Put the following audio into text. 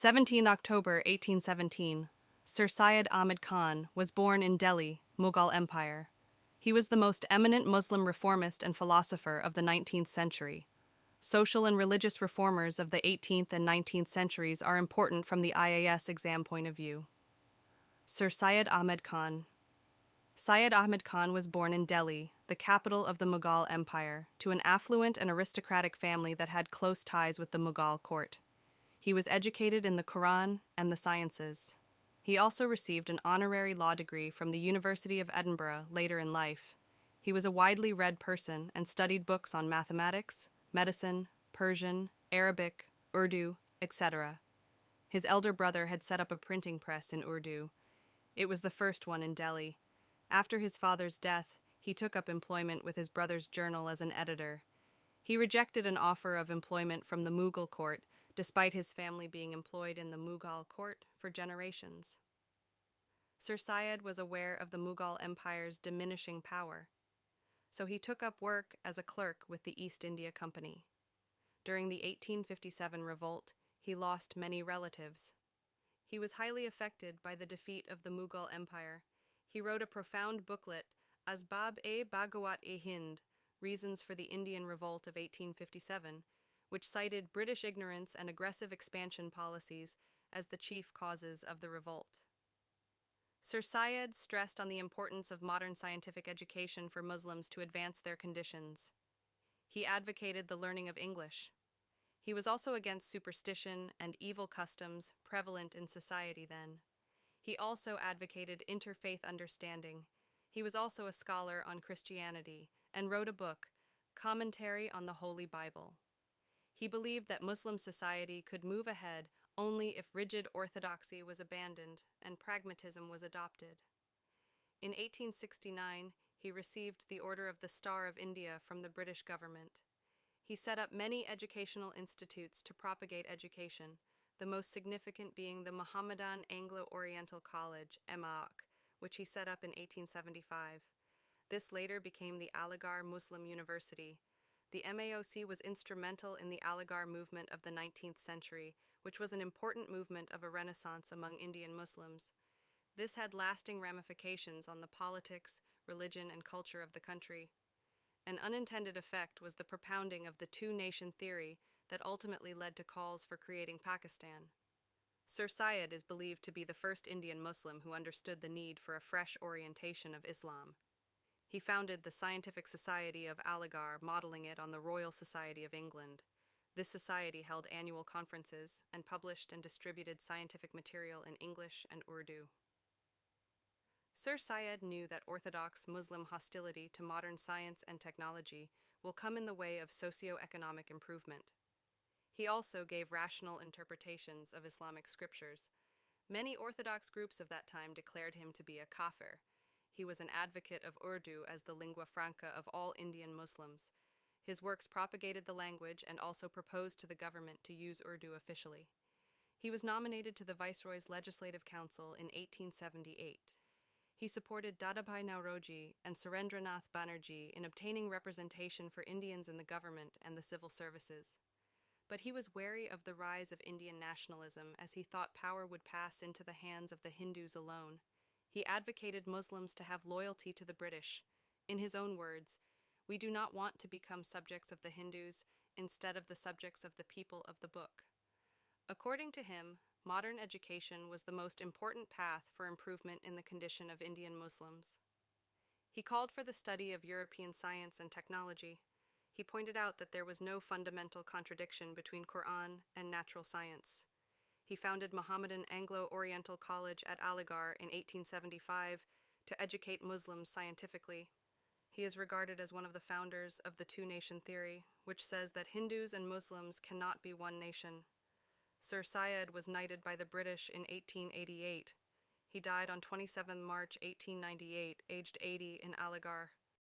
17 October 1817, Sir Syed Ahmed Khan was born in Delhi, Mughal Empire. He was the most eminent Muslim reformist and philosopher of the 19th century. Social and religious reformers of the 18th and 19th centuries are important from the IAS exam point of view. Sir Syed Ahmed Khan. Syed Ahmed Khan was born in Delhi, the capital of the Mughal Empire, to an affluent and aristocratic family that had close ties with the Mughal court. He was educated in the Quran and the sciences. He also received an honorary law degree from the University of Edinburgh later in life. He was a widely read person and studied books on mathematics, medicine, Persian, Arabic, Urdu, etc. His elder brother had set up a printing press in Urdu. It was the first one in Delhi. After his father's death, he took up employment with his brother's journal as an editor. He rejected an offer of employment from the Mughal court, despite his family being employed in the Mughal court for generations. Sir Syed was aware of the Mughal Empire's diminishing power, so he took up work as a clerk with the East India Company. During the 1857 revolt, he lost many relatives. He was highly affected by the defeat of the Mughal Empire. He wrote a profound booklet, Asbab-e-Bagawat-e-Hind, Reasons for the Indian Revolt of 1857, which cited British ignorance and aggressive expansion policies as the chief causes of the revolt. Sir Syed stressed on the importance of modern scientific education for Muslims to advance their conditions. He advocated the learning of English. He was also against superstition and evil customs prevalent in society then. He also advocated interfaith understanding. He was also a scholar on Christianity and wrote a book, Commentary on the Holy Bible. He believed that Muslim society could move ahead only if rigid orthodoxy was abandoned and pragmatism was adopted. In 1869, he received the Order of the Star of India from the British government. He set up many educational institutes to propagate education, the most significant being the Mohammedan Anglo-Oriental College, MAOC, which he set up in 1875. This later became the Aligarh Muslim University. The MAOC was instrumental in the Aligarh movement of the 19th century, which was an important movement of a renaissance among Indian Muslims. This had lasting ramifications on the politics, religion, and culture of the country. An unintended effect was the propounding of the two-nation theory that ultimately led to calls for creating Pakistan. Sir Syed is believed to be the first Indian Muslim who understood the need for a fresh orientation of Islam. He founded the Scientific Society of Aligarh, modeling it on the Royal Society of England. This society held annual conferences and published and distributed scientific material in English and Urdu. Sir Syed knew that orthodox Muslim hostility to modern science and technology will come in the way of socio-economic improvement. He also gave rational interpretations of Islamic scriptures. Many orthodox groups of that time declared him to be a kafir. He was an advocate of Urdu as the lingua franca of all Indian Muslims. His works propagated the language and also proposed to the government to use Urdu officially. He was nominated to the Viceroy's Legislative Council in 1878. He supported Dadabhai Nauroji and Surendranath Banerjee in obtaining representation for Indians in the government and the civil services. But he was wary of the rise of Indian nationalism as he thought power would pass into the hands of the Hindus alone. He advocated Muslims to have loyalty to the British. In his own words, "We do not want to become subjects of the Hindus instead of the subjects of the people of the book." According to him, modern education was the most important path for improvement in the condition of Indian Muslims. He called for the study of European science and technology. He pointed out that there was no fundamental contradiction between Quran and natural science. He founded Mohammedan Anglo-Oriental College at Aligarh in 1875 to educate Muslims scientifically. He is regarded as one of the founders of the two-nation theory, which says that Hindus and Muslims cannot be one nation. Sir Syed was knighted by the British in 1888. He died on 27 March 1898, aged 80, in Aligarh.